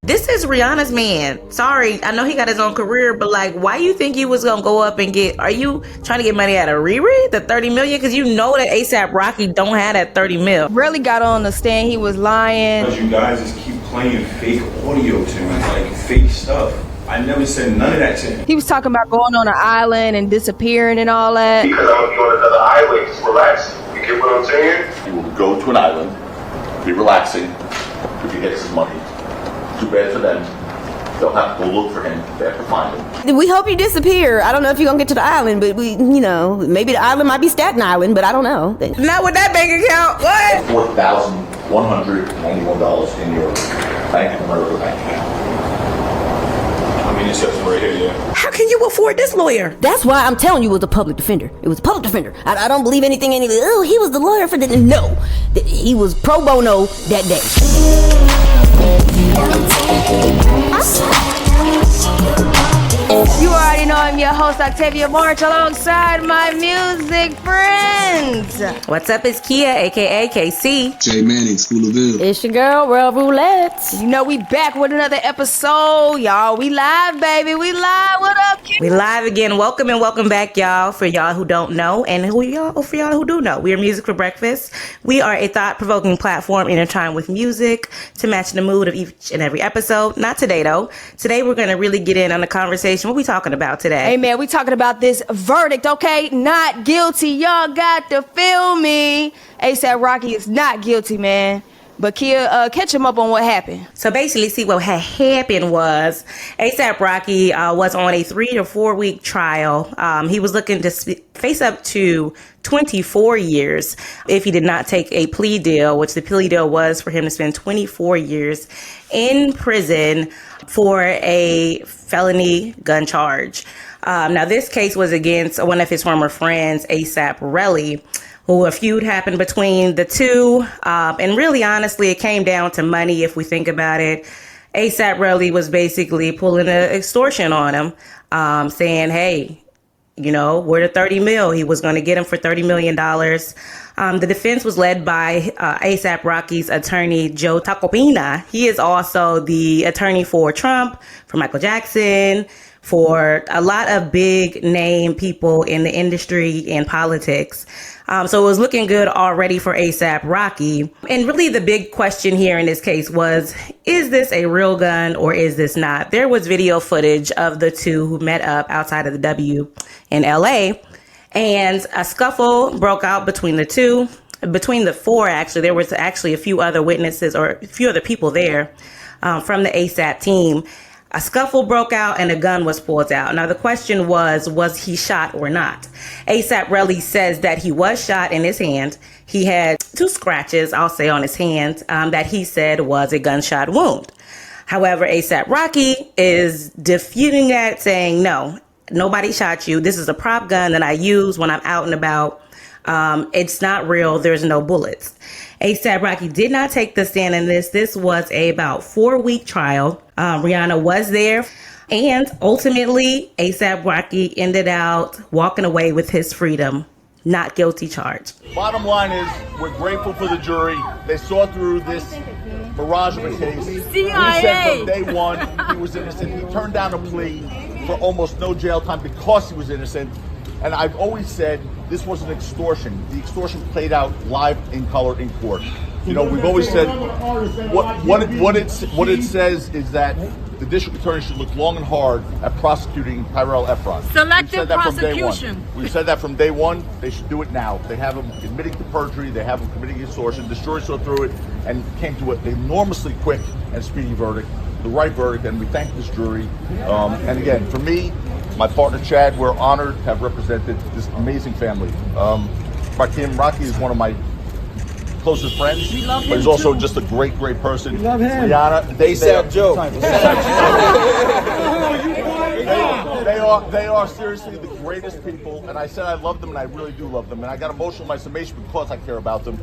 This is Rihanna's man. Sorry, I know he got his own career, but like, why you think you was gonna go up and get? Are you trying to get money out of Riri, the 30 million? Because you know that ASAP Rocky don't have that 30 mil. Really got on the stand. He was lying. Because you guys just keep playing fake audio to me, like fake stuff. I never said none of that to him. He was talking about going on an island and disappearing and all that. Because I'm going to be on another island, just relax. You get what I'm saying? He will go to an island, be relaxing, if he gets his money. Too bad for them. They'll have to go look for him. They have to find him. We hope you disappear. I don't know if you're going to get to the island, but maybe the island might be Staten Island, but I don't know. Not with that bank account. What? $4,191 in your Bank of America bank account. It says right here, yeah. How can you afford this lawyer? That's why I'm telling you it was a public defender. It was a public defender. I don't believe anything. Oh, he was the lawyer for the... No. He was pro bono that day. You already know I'm your host, Octavia March, alongside my music friends. What's up, it's Kia, a.k.a. KC. Jay Manning, School of Ill. It's your girl, Relle Roulette. You know we back with another episode, y'all. We live, baby. We live. What up, Kia? We live again. Welcome and welcome back, y'all. For y'all who don't know, and for y'all who do know, we are Music for Breakfast. We are a thought-provoking platform intertwined with music to match the mood of each and every episode. Not today, though. Today, we're going to really get in on the conversation. What we talking about today? Hey, man, we talking about this verdict, okay? Not guilty. Y'all got to feel me. ASAP Rocky is not guilty, man. But Kia, catch him up on what happened. So basically, see what had happened was ASAP Rocky was on a 3 to 4 week trial. He was looking to face up to 24 years if he did not take a plea deal, which the plea deal was for him to spend 24 years in prison for a felony gun charge. Now, this case was against one of his former friends, A AP Relli, who a feud happened between the two. And really, honestly, it came down to money if we think about it. A AP Relli was basically pulling an extortion on him, saying, hey, we're the 30 mil. He was going to get him for $30 million. The defense was led by ASAP Rocky's attorney, Joe Tacopina. He is also the attorney for Trump, for Michael Jackson, for a lot of big name people in the industry and politics. So it was looking good already for ASAP Rocky. And really the big question here in this case was, is this a real gun or is this not? There was video footage of the two who met up outside of the W in LA, and a scuffle broke out between the two. Between the four, actually, there was actually a few other witnesses or a few other people there from the ASAP team. A scuffle broke out and a gun was pulled out. Now, the question was he shot or not? ASAP Relli says that he was shot in his hand. He had 2 scratches, I'll say, on his hand that he said was a gunshot wound. However, ASAP Rocky is disputing that, saying, no, nobody shot you. This is a prop gun that I use when I'm out and about. It's not real. There's no bullets. ASAP Rocky did not take the stand in this. This was about 4-week trial. Rihanna was there. And ultimately, ASAP Rocky ended out walking away with his freedom. Not guilty charge. Bottom line is, we're grateful for the jury. They saw through this mirage of a case. CIA. We said from day one he was innocent. He turned down a plea for almost no jail time because he was innocent. And I've always said this was an extortion. The extortion played out live in color in court. We've always said what it says is that the district attorney should look long and hard at prosecuting Tyrell Efron. Selective prosecution. We've said that from day one. They should do it now. They have him admitting to perjury. They have him committing extortion. The jury saw through it and came to an enormously quick and speedy verdict, the right verdict, and we thank this jury. And again, for me, my partner Chad, we're honored to have represented this amazing family. Rocky is one of my closest friends, but he's also just a great person. Love him. Rihanna, they are seriously the greatest people, and I said I love them, and I really do love them, and I got emotional in my summation because I care about them.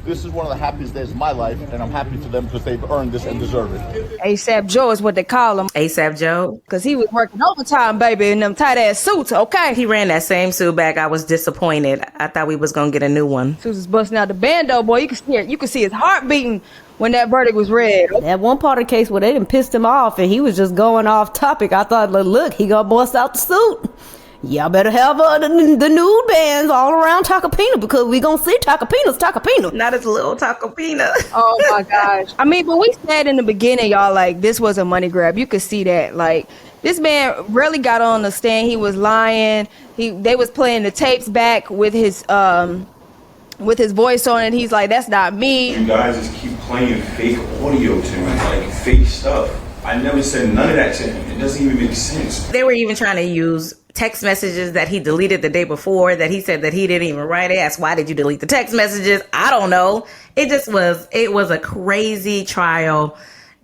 This is one of the happiest days of my life, and I'm happy for them because they've earned this and deserve it. ASAP Joe is what they call him. ASAP Joe? Because he was working overtime, baby, in them tight-ass suits, okay? He ran that same suit back. I was disappointed. I thought we was going to get a new one. Suits was busting out the bando, boy. You could see it. You could see his heart beating when that verdict was read. That one part of the case where they done pissed him off and he was just going off topic, I thought, look, he gonna bust out the suit. Y'all better have the nude bands all around Tacopina because we gonna see Tacopina. Not his little Tacopina. Oh my gosh. I mean, but we said in the beginning, y'all, like, this was a money grab. You could see that. Like, this man really got on the stand. He was lying. They was playing the tapes back with his voice on it. He's like, that's not me. You guys just keep playing fake audio to him, like fake stuff. I never said none of that to him. It doesn't even make sense. They were even trying to use text messages that he deleted the day before that he said that he didn't even write. They asked, why did you delete the text messages? I don't know. It was a crazy trial.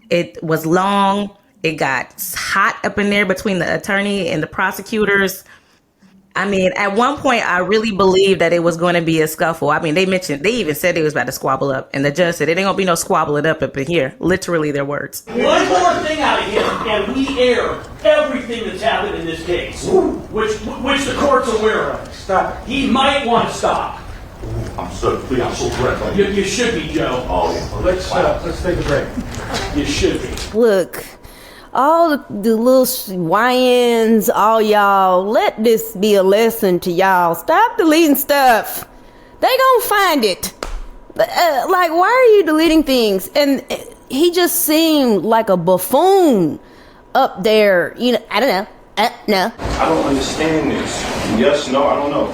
It was long. It got hot up in there between the attorney and the prosecutors. I mean, at one point, I really believed that it was going to be a scuffle. I mean, they even said they was about to squabble up. And the judge said, it ain't going to be no squabbling up in here. Literally their words. One more thing out of him, and we air everything that's happened in this case, which the court's aware of. Stop. He might want to stop. I'm so threatened. You should be, Joe. Oh, yeah. Let's take a break. You should be. Look, all the little YNs, all y'all, let this be a lesson to y'all. Stop deleting stuff. They gonna find it. Like, why are you deleting things? And he just seemed like a buffoon up there. You know, I don't know. No. I don't understand this. Yes, no, I don't know.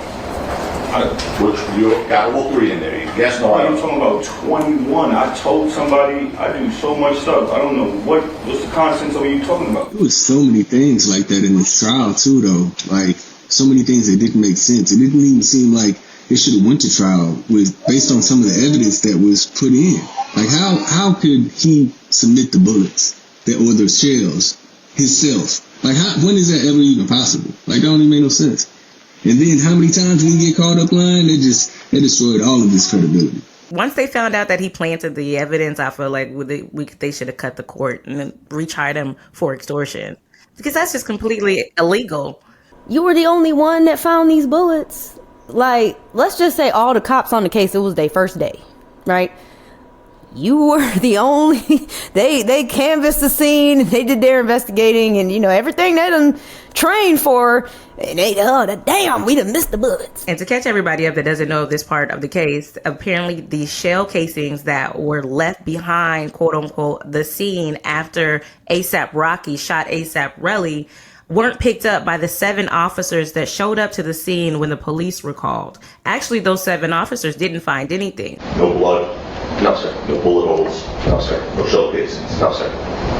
Which you got all three in there. Yes, no, I I'm don't. talking about 21. I told somebody I do so much stuff. I don't know what's the contents of what you talking about. There was so many things like that in this trial too, though. Like so many things that didn't make sense. It didn't even seem like it should have went to trial based on some of the evidence that was put in. Like how could he submit the bullets or the shells himself? Like when is that ever even possible? Like that don't even make no sense. And then how many times we get caught up lying, they destroyed all of his credibility. Once they found out that he planted the evidence, I feel like they should have cut the court and then retried him for extortion. Because that's just completely illegal. You were the only one that found these bullets. Like, let's just say all the cops on the case, it was their first day, right? You were the only, they canvassed the scene, they did their investigating, and, you know, everything they done trained for, and damn, we done missed the bullets. And to catch everybody up that doesn't know this part of the case, apparently the shell casings that were left behind, quote unquote, the scene after A$AP Rocky shot A$AP Relli weren't picked up by the 7 officers that showed up to the scene when the police were called. Actually, those 7 officers didn't find anything. No blood. No, sir. No bullet holes. No, sir. No shell casings. No, sir.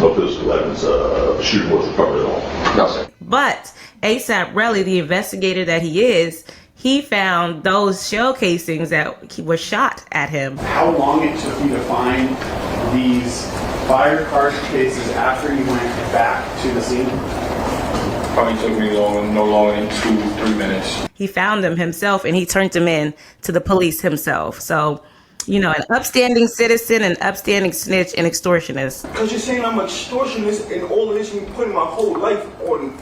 No physical evidence of a shooting was recovered at all. No, sir. But A$AP Relli, the investigator that he is, he found those shell casings that were shot at him. How long it took you to find these fire card cases after you went back to the scene? Probably took me no longer than 2-3 minutes. He found them himself and he turned them in to the police himself. So, you know, an upstanding citizen, an upstanding snitch, and extortionist. Because you're saying I'm an extortionist and all of this, you putting my whole life on.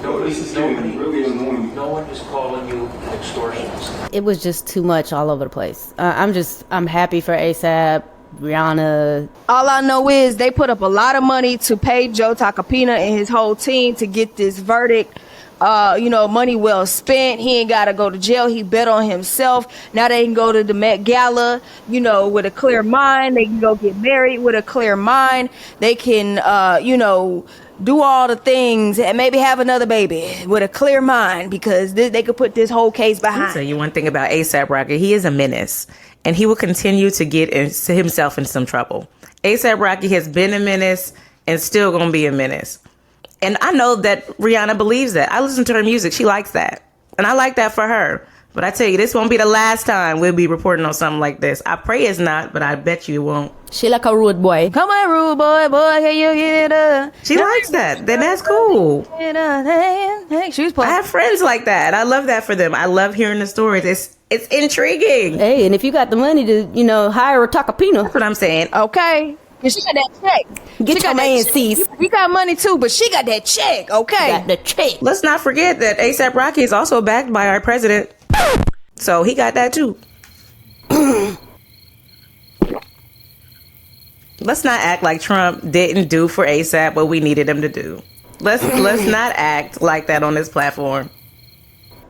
No, this is getting really annoying. No one is calling you an extortionist. It was just too much all over the place. I'm happy for A$AP, Rihanna. All I know is they put up a lot of money to pay Joe Tacopina and his whole team to get this verdict. You know, money well spent. He ain't got to go to jail. He bet on himself. Now they can go to the Met Gala, you know, with a clear mind. They can go get married with a clear mind. They can, you know, do all the things and maybe have another baby with a clear mind because they could put this whole case behind. I'll tell you one thing about A$AP Rocky. He is a menace and he will continue to get himself in some trouble. A$AP Rocky has been a menace and still going to be a menace. And I know that Rihanna believes that. I listen to her music. She likes that. And I like that for her. But I tell you, this won't be the last time we'll be reporting on something like this. I pray it's not, but I bet you it won't. She like a rude boy. Come on, rude boy, can you get it up? She likes that. Then that's cool. She was I have friends like that. I love that for them. I love hearing the stories. It's intriguing. Hey, and if you got the money to, hire a Takapina. That's what I'm saying. Okay. And she got that check. Get your man, sis. We got money too, but she got that check, okay? Got the check. Let's not forget that A$AP Rocky is also backed by our president. So he got that too. Let's not act like Trump didn't do for A$AP what we needed him to do. Let's not act like that on this platform.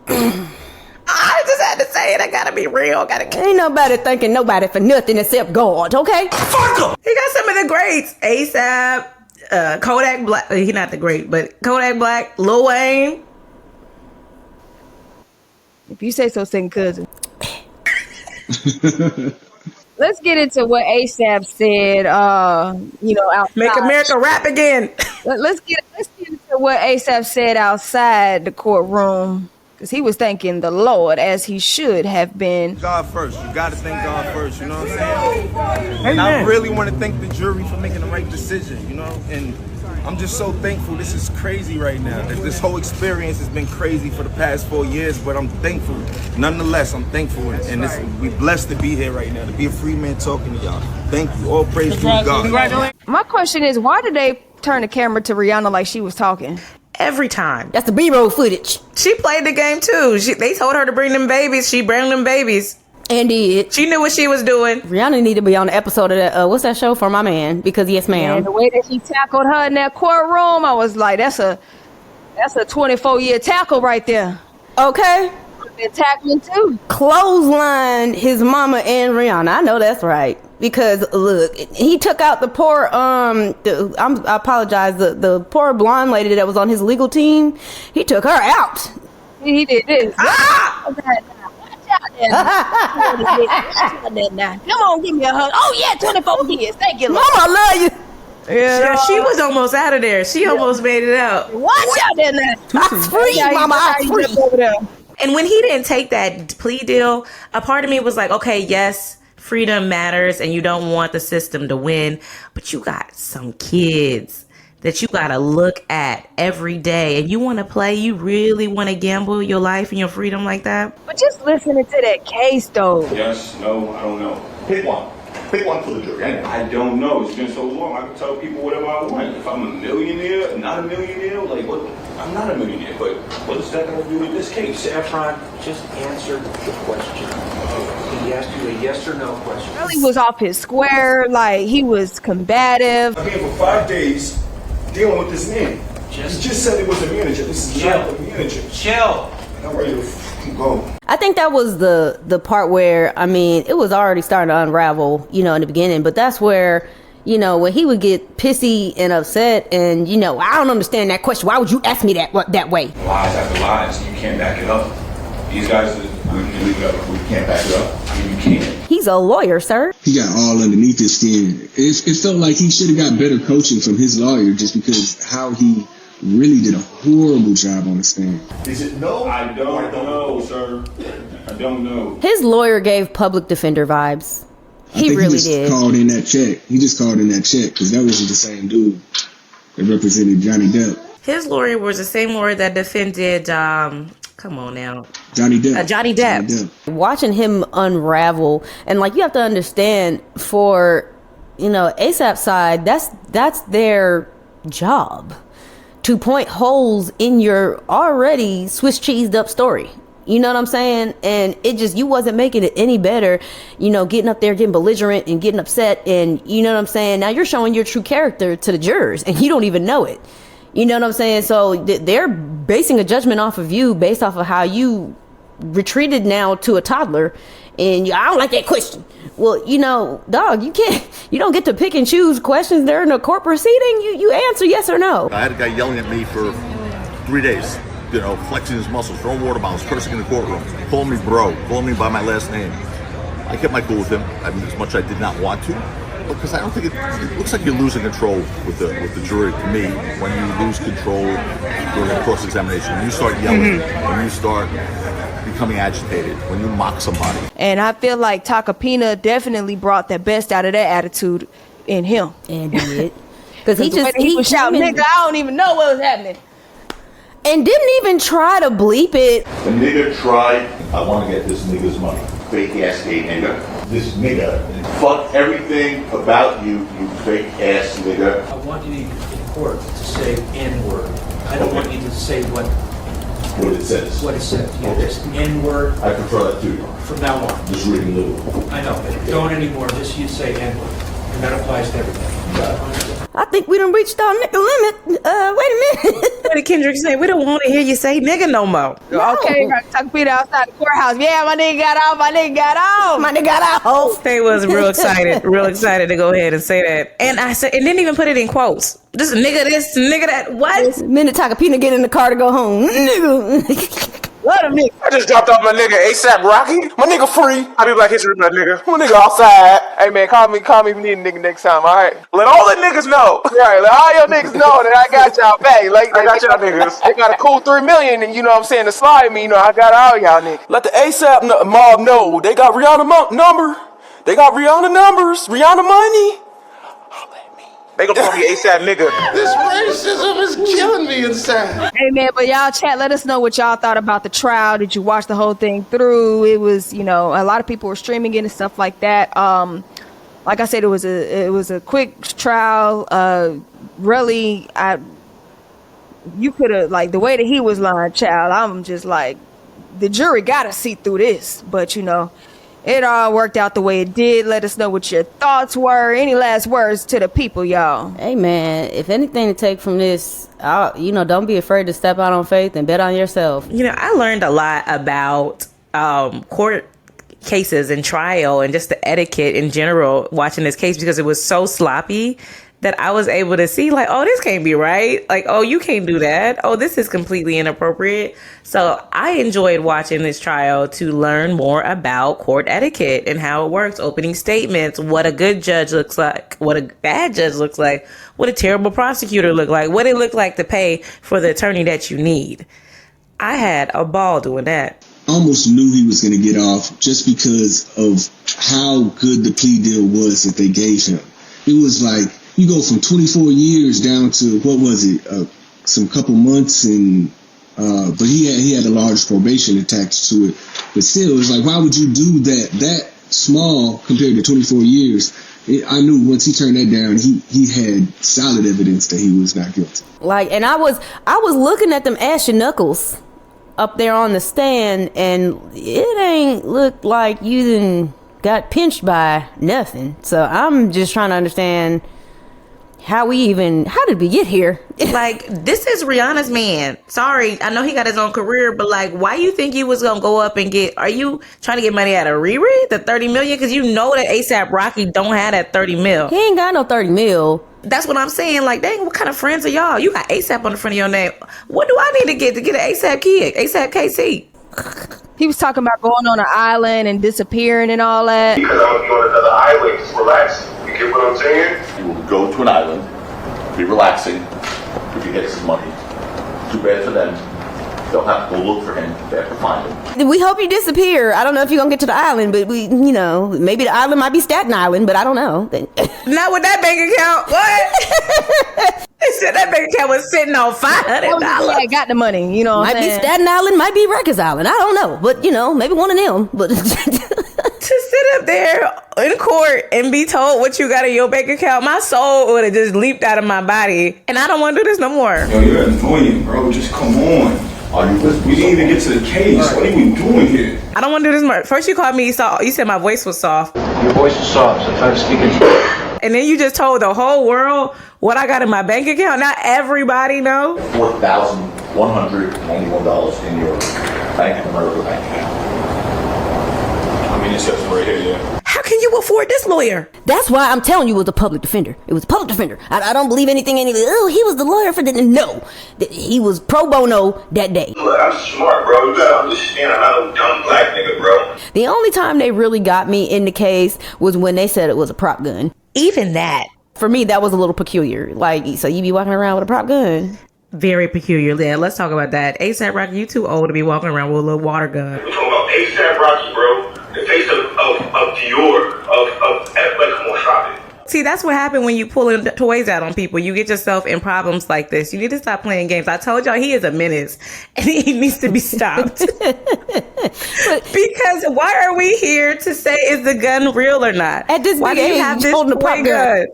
I just had to say it. I gotta be real. Ain't nobody thanking nobody for nothing except God, okay? Fuck him! He got some of the greats. A$AP, Kodak Black. He not the great, but Kodak Black, Lil Wayne. If you say so, second cousin. Let's get into what A$AP said, outside. Make America rap again. Let's get into what A$AP said outside the courtroom. Because he was thanking the Lord, as he should have been. God first. You got to thank God first, you know what I'm saying? And I really want to thank the jury for making the right decision, and I'm just so thankful. This is crazy right now. This whole experience has been crazy for the past 4 years, but I'm thankful. Nonetheless, I'm thankful, and we're blessed to be here right now, to be a free man talking to y'all. Thank you. All praise to God. Congratulations. My question is, why did they turn the camera to Rihanna like she was talking? Every time. That's the B-roll footage. She played the game too. They told her to bring them babies. She brought them babies. And did. She knew what she was doing. Rihanna need to be on the episode of that. What's that show For My Man? Because yes, ma'am. And the way that he tackled her in that courtroom, I was like, that's a 24-year tackle right there. Okay. Been tackling too. Clothesline his mama and Rihanna. I know that's right. Because look, he took out the poor I apologize, the poor blonde lady that was on his legal team. He took her out. He did this. Ah! Come on, give me a hug. Oh yeah, 24 years. Thank you, Lord. Mama, I love you. Yeah, she was almost out of there. She almost made it out. Watch out there now. I'm free, mama. I'm free. And when he didn't take that plea deal, a part of me was like, okay, yes, freedom matters and you don't want the system to win, but you got some kids that you got to look at every day and you want to play. You really want to gamble your life and your freedom like that? But just listening to that case, though. Yes, no, I don't know. Pick one. Pick one for the jury. I don't know. It's been so long. I can tell people whatever I want. If I'm a millionaire, not a millionaire, like what? I'm not a millionaire, but what does that have to do with this case? Efron, just answer the question. He asked you a yes or no question. Really was off his square, like he was combative. I've been here for 5 days dealing with this man. He just said it was a manager. This is not a manager. Chill. I'm ready to go. I think that was the part where, I mean, it was already starting to unravel, in the beginning, but that's where, when he would get pissy and upset and, I don't understand that question. Why would you ask me that way? Lies after lies. You can't back it up. These guys, we can't back it up. I mean, you can't. He's a lawyer, sir. He got all underneath his skin. It felt like he should have got better coaching from his lawyer just because how he really did a horrible job on the stand. Is it no? I don't know, sir. I don't know. His lawyer gave public defender vibes. He really did. Called in that check. He just called in that check because that wasn't the same dude that represented Johnny Depp. His lawyer was the same lawyer that defended, come on now. Johnny Depp. Johnny Depp. Watching him unravel, and you have to understand for, A$AP side, that's their job. To point holes in your already Swiss cheesed up story. You know what I'm saying? And you wasn't making it any better, getting up there, getting belligerent and getting upset. And you know what I'm saying? Now you're showing your true character to the jurors and you don't even know it. You know what I'm saying? So they're basing a judgment off of you based off of how you retreated now to a toddler. And I don't like that question. Well, dog, you don't get to pick and choose questions during a court proceeding. You answer yes or no. I had a guy yelling at me for 3 days, flexing his muscles, throwing water bottles, cursing in the courtroom, calling me bro, calling me by my last name. I kept my cool with him. I mean, as much as I did not want to, because I don't think it looks like you're losing control with the jury to me when you lose control during a cross-examination. When you start yelling, when you start becoming agitated, when you mock somebody. And I feel like Tacopina definitely brought the best out of that attitude in him. And did. Because he was shouting, nigga, I don't even know what was happening. And didn't even try to bleep it. The nigga tried, I want to get this nigga's money. Fake ass gay nigga. This nigga. Fuck everything about you, you fake ass nigga. I want you in court to say N-word. I don't want you to say what it says. What it says. Yeah, just N-word. I prefer that too. From now on. Just reading little. I know, but don't anymore. Just you say N-word. And that applies to everything. I think we done reached our nigga limit. Wait a minute. What did Kendrick say? We don't want to hear you say nigga no more. No. Okay, Tacopina outside the courthouse. Yeah, my nigga got off. My nigga got off. My nigga got off. They was real excited to go ahead and say that. And I said, and didn't even put it in quotes. Just nigga this, nigga that. What? The minute Tacopina get in the car to go home, nigga. What a nigga. I just dropped off my nigga A$AP Rocky. My nigga free. I be Black History Month, nigga. My nigga outside. Hey man, call me if you need a nigga next time, alright? Let all the niggas know. Right, let all your niggas know that I got y'all back. Like, I got y'all niggas. They got a cool $3 million, and you know what I'm saying, to slide me, you know, I got all y'all niggas. Let the A$AP mob know. They got Rihanna number. They got Rihanna numbers. Rihanna money. They gonna call me A$AP nigga. This racism is killing me inside. Hey man, but y'all chat, let us know what y'all thought about the trial. Did you watch the whole thing through? It was, you know, a lot of people were streaming it and stuff like that. Like I said, it was a quick trial. Really, you could have, like, the way that he was lying, child, I'm just like, the jury gotta see through this. But you know, it all worked out the way it did. Let us know what your thoughts were. Any last words to the people, y'all? Hey, man, if anything to take from this, you know, don't be afraid to step out on faith and bet on yourself. You know, I learned a lot about court cases and trial and just the etiquette in general watching this case, because it was so sloppy that I was able to see, like, oh, this can't be right. Like, oh, you can't do that. Oh, this is completely inappropriate. So I enjoyed watching this trial to learn more about court etiquette and how it works, opening statements, what a good judge looks like, what a bad judge looks like, what a terrible prosecutor look like, what it looked like to pay for the attorney that you need. I had a ball doing that. I almost knew he was going to get off just because of how good the plea deal was that they gave him. It was like, you go from 24 years down to, what was it, some couple months, and but he had a large probation attached to it. But still, it was like, why would you do that small compared to 24 years? I knew once he turned that down, he had solid evidence that he was not guilty. Like, and I was looking at them ashy knuckles up there on the stand, and it ain't looked like you done got pinched by nothing. So I'm just trying to understand how did we get here? Like, this is Rihanna's man. Sorry, I know he got his own career, but like, why you think you was gonna go up and are you trying to get money out of Riri, the 30 million? Because you know that A$AP Rocky don't have that 30 mil. He ain't got no 30 mil. That's what I'm saying. Like, dang, what kind of friends are y'all? You got A$AP on the front of your name. What do I need to get an A$AP kid? A$AP KC. He was talking about going on an island and disappearing and all that. Because I'm gonna be on another island, just relax. You get what I'm saying? He will go to an island, be relaxing, if he gets his money. Too bad for them. They'll have to go look for him. They have to find him. We hope you disappear. I don't know if you're gonna get to the island, but maybe the island might be Staten Island, but I don't know. Not with that bank account. What? They said that bank account was sitting on $500. I got the money, you know. Might be Staten Island, might be Rikers Island. I don't know, but maybe one of them. But to sit up there in court and be told what you got in your bank account, my soul would have just leaped out of my body, and I don't want to do this no more. Yo, you're annoying, bro. Just come on. We didn't even get to the case. What are we doing here? I don't want to do this more. First you called me soft. You said my voice was soft. Your voice is soft, so try to speak it. And then you just told the whole world what I got in my bank account. Not everybody know. $4,191 in your Bank of America bank account. I mean, it says right here, yeah. How can you afford this lawyer? That's why I'm telling you it was a public defender. It was a public defender. I don't believe anything. He was the lawyer for the... No. He was pro bono that day. Look, I'm smart, bro. You gotta understand, I'm not a dumb black nigga, bro. The only time they really got me in the case was when they said it was a prop gun. Even that. For me, that was a little peculiar. Like, so you be walking around with a prop gun? Very peculiar. Yeah, let's talk about that. A$AP Rocky, you too old to be walking around with a little water gun. We're talking about A$AP Rocky, bro. The face of Dior, like, come on, stop it. See, that's what happened when you pulling toys out on people. You get yourself in problems like this. You need to stop playing games. I told y'all he is a menace and he needs to be stopped. Because why are we here to say is the gun real or not? At this why big do you age, have this holding a pop gun?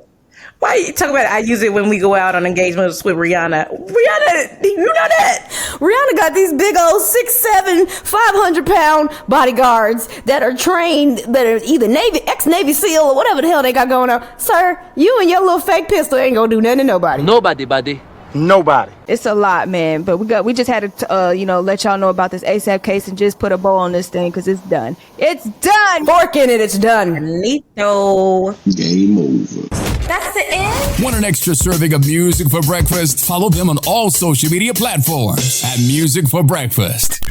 Why you talk about it? I use it when we go out on engagements with Rihanna. Rihanna, you know that? Rihanna got these big old 6'7", 500-pound bodyguards that are trained, that are either ex-Navy SEAL or whatever the hell they got going on. Sir, you and your little fake pistol ain't gonna do nothing to nobody. Nobody, buddy. Nobody. It's a lot, man. But we just had to, let y'all know about this A$AP case and just put a bow on this thing because it's done. It's done. Fork in it. It's done. Nito. Game over. That's the end. Want an extra serving of Music for Breakfast? Follow them on all social media platforms at Music for Breakfast.